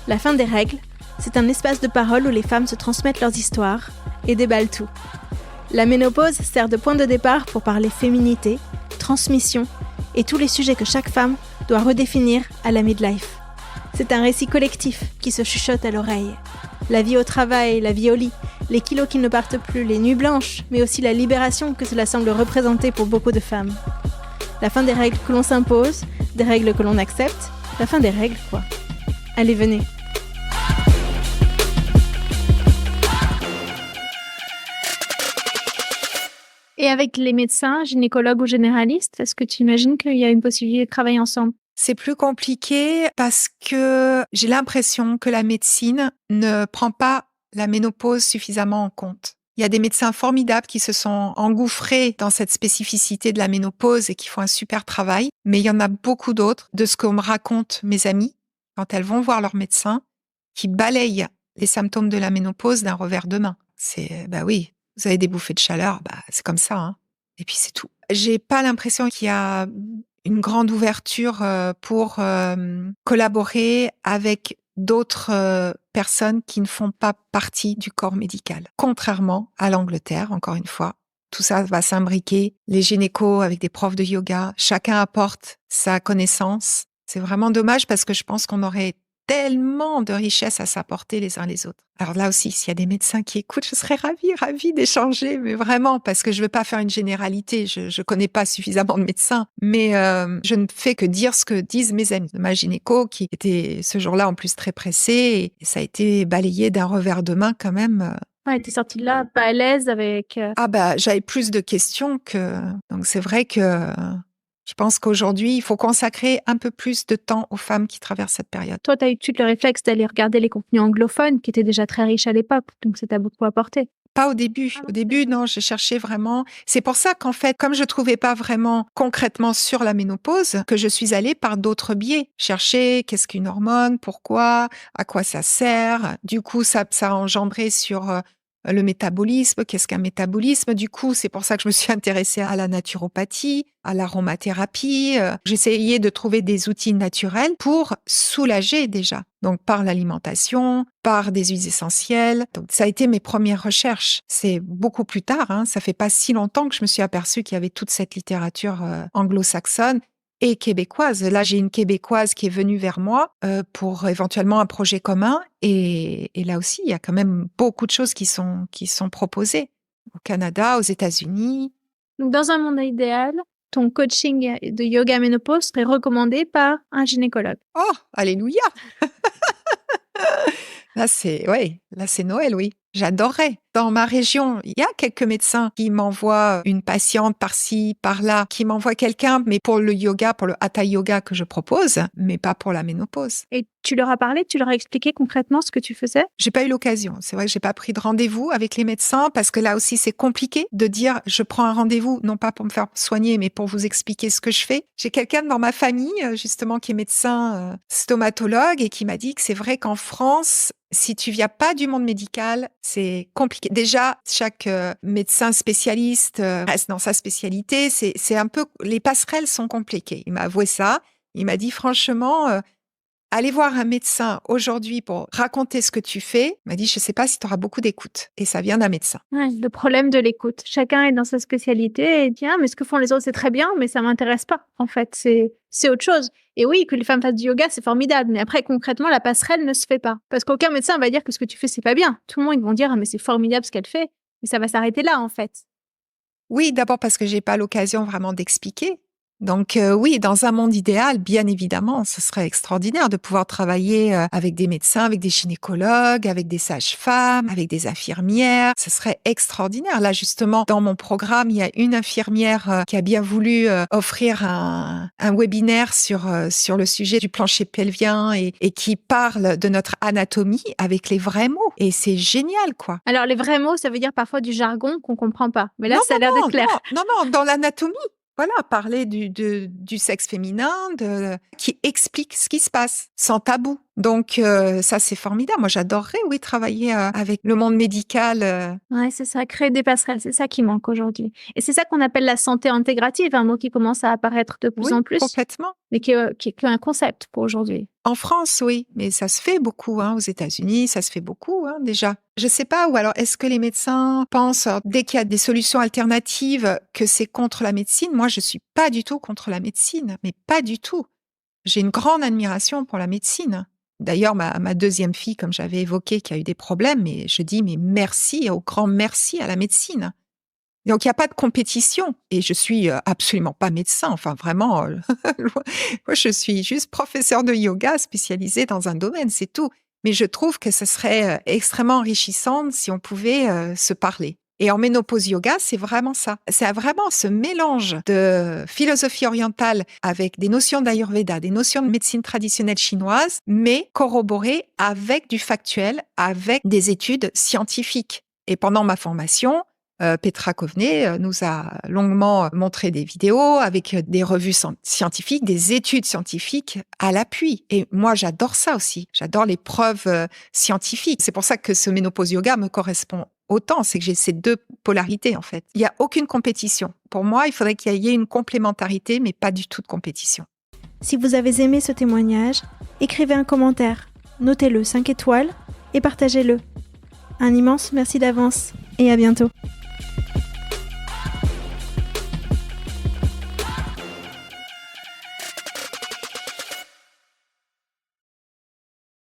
La fin des règles, c'est un espace de parole où les femmes se transmettent leurs histoires et déballent tout. La ménopause sert de point de départ pour parler féminité, transmission et tous les sujets que chaque femme doit redéfinir à la midlife. C'est un récit collectif qui se chuchote à l'oreille. La vie au travail, la vie au lit, les kilos qui ne partent plus, les nuits blanches, mais aussi la libération que cela semble représenter pour beaucoup de femmes. La fin des règles que l'on s'impose, des règles que l'on accepte, la fin des règles quoi. Allez, venez. Et avec les médecins, gynécologues ou généralistes, est-ce que tu imagines qu'il y a une possibilité de travailler ensemble? C'est plus compliqué parce que j'ai l'impression que la médecine ne prend pas la ménopause suffisamment en compte. Il y a des médecins formidables qui se sont engouffrés dans cette spécificité de la ménopause et qui font un super travail, mais il y en a beaucoup d'autres, de ce qu'on me raconte mes amies, quand elles vont voir leur médecin, qui balayent les symptômes de la ménopause d'un revers de main. C'est, oui, vous avez des bouffées de chaleur, c'est comme ça, hein. Et puis c'est tout. J'ai pas l'impression qu'il y a une grande ouverture pour collaborer avec d'autres personnes qui ne font pas partie du corps médical. Contrairement à l'Angleterre, encore une fois, tout ça va s'imbriquer. Les gynécos avec des profs de yoga, chacun apporte sa connaissance. C'est vraiment dommage parce que je pense qu'on aurait tellement de richesses à s'apporter les uns les autres. Alors là aussi, s'il y a des médecins qui écoutent, je serais ravie d'échanger, mais vraiment, parce que je veux pas faire une généralité. Je connais pas suffisamment de médecins, mais je ne fais que dire ce que disent mes amis. Ma gynéco, qui était ce jour-là en plus très pressée, et ça a été balayé d'un revers de main quand même. Ouais, t'es sortie de là pas à l'aise avec... J'avais plus de questions que... Donc c'est vrai que... Je pense qu'aujourd'hui, il faut consacrer un peu plus de temps aux femmes qui traversent cette période. Toi, tu as eu tout le réflexe d'aller regarder les contenus anglophones, qui étaient déjà très riches à l'époque, donc ça t'a beaucoup apporté. Pas au début. Au début, non, je cherchais vraiment... C'est pour ça qu'en fait, comme je trouvais pas vraiment concrètement sur la ménopause, que je suis allée par d'autres biais. Chercher qu'est-ce qu'une hormone, pourquoi, à quoi ça sert. Du coup, ça a engendré sur... le métabolisme, qu'est-ce qu'un métabolisme? Du coup, c'est pour ça que je me suis intéressée à la naturopathie, à l'aromathérapie. J'essayais de trouver des outils naturels pour soulager déjà. Donc, par l'alimentation, par des huiles essentielles. Donc, ça a été mes premières recherches. C'est beaucoup plus tard, hein, ça fait pas si longtemps que je me suis aperçue qu'il y avait toute cette littérature anglo-saxonne et québécoise. Là, j'ai une Québécoise qui est venue vers moi pour éventuellement un projet commun. Et là aussi, il y a quand même beaucoup de choses qui sont proposées au Canada, aux États-Unis. Donc, dans un monde idéal, ton coaching de yoga ménopause serait recommandé par un gynécologue. Oh, alléluia! Là, c'est Noël, oui. J'adorerais. Dans ma région, il y a quelques médecins qui m'envoient une patiente par-ci, par-là, qui m'envoient quelqu'un, mais pour le yoga, pour le hatha yoga que je propose, mais pas pour la ménopause. Et tu leur as parlé, tu leur as expliqué concrètement ce que tu faisais? J'ai pas eu l'occasion. C'est vrai que j'ai pas pris de rendez-vous avec les médecins parce que là aussi, c'est compliqué de dire je prends un rendez-vous, non pas pour me faire soigner, mais pour vous expliquer ce que je fais. J'ai quelqu'un dans ma famille, justement, qui est médecin stomatologue et qui m'a dit que c'est vrai qu'en France, si tu viens pas du monde médical, c'est compliqué. Déjà, chaque médecin spécialiste reste dans sa spécialité. C'est un peu... Les passerelles sont compliquées. Il m'a avoué ça. Il m'a dit franchement, aller voir un médecin aujourd'hui pour raconter ce que tu fais, il m'a dit, je sais pas si tu auras beaucoup d'écoute. Et ça vient d'un médecin. Ouais, le problème de l'écoute. Chacun est dans sa spécialité et dit, mais ce que font les autres, c'est très bien, mais ça m'intéresse pas. En fait, c'est autre chose. Et oui, que les femmes fassent du yoga, c'est formidable. Mais après, concrètement, la passerelle ne se fait pas. Parce qu'aucun médecin va dire que ce que tu fais, c'est pas bien. Tout le monde, ils vont dire, mais c'est formidable ce qu'elle fait. Et ça va s'arrêter là, en fait. Oui, d'abord parce que j'ai pas l'occasion vraiment d'expliquer. Donc oui, dans un monde idéal, bien évidemment, ce serait extraordinaire de pouvoir travailler avec des médecins, avec des gynécologues, avec des sages-femmes, avec des infirmières. Ce serait extraordinaire. Là, justement, dans mon programme, il y a une infirmière qui a bien voulu offrir un webinaire sur le sujet du plancher pelvien et qui parle de notre anatomie avec les vrais mots. Et c'est génial, quoi. Alors, les vrais mots, ça veut dire parfois du jargon qu'on comprend pas. Mais là, ça a l'air d'être clair. Non, dans l'anatomie. Voilà, parler du sexe féminin, qui explique ce qui se passe, sans tabou. Donc ça, c'est formidable. Moi, j'adorerais, oui, travailler avec le monde médical. Ouais, c'est ça, créer des passerelles, c'est ça qui manque aujourd'hui. Et c'est ça qu'on appelle la santé intégrative, un mot qui commence à apparaître de plus Oui, en plus, complètement. mais qui est qu'un concept pour aujourd'hui. En France, oui, mais ça se fait beaucoup. Aux États-Unis, ça se fait beaucoup déjà. Je sais pas, ou alors est-ce que les médecins pensent, dès qu'il y a des solutions alternatives, que c'est contre la médecine? Moi, je suis pas du tout contre la médecine, mais pas du tout. J'ai une grande admiration pour la médecine. D'ailleurs, ma deuxième fille, comme j'avais évoqué, qui a eu des problèmes, mais je dis mais merci, au grand merci à la médecine. Donc, il n'y a pas de compétition. Et je suis absolument pas médecin. Enfin, vraiment, moi, je suis juste professeur de yoga spécialisé dans un domaine, c'est tout. Mais je trouve que ce serait extrêmement enrichissant si on pouvait se parler. Et en ménopause yoga, c'est vraiment ça. C'est vraiment ce mélange de philosophie orientale avec des notions d'Ayurveda, des notions de médecine traditionnelle chinoise, mais corroborées avec du factuel, avec des études scientifiques. Et pendant ma formation, Petra Coveney nous a longuement montré des vidéos avec des revues scientifiques, des études scientifiques à l'appui. Et moi, j'adore ça aussi. J'adore les preuves scientifiques. C'est pour ça que ce ménopause yoga me correspond autant. C'est que j'ai ces deux polarités, en fait. Il n'y a aucune compétition. Pour moi, il faudrait qu'il y ait une complémentarité, mais pas du tout de compétition. Si vous avez aimé ce témoignage, écrivez un commentaire, notez-le 5 étoiles et partagez-le. Un immense merci d'avance et à bientôt.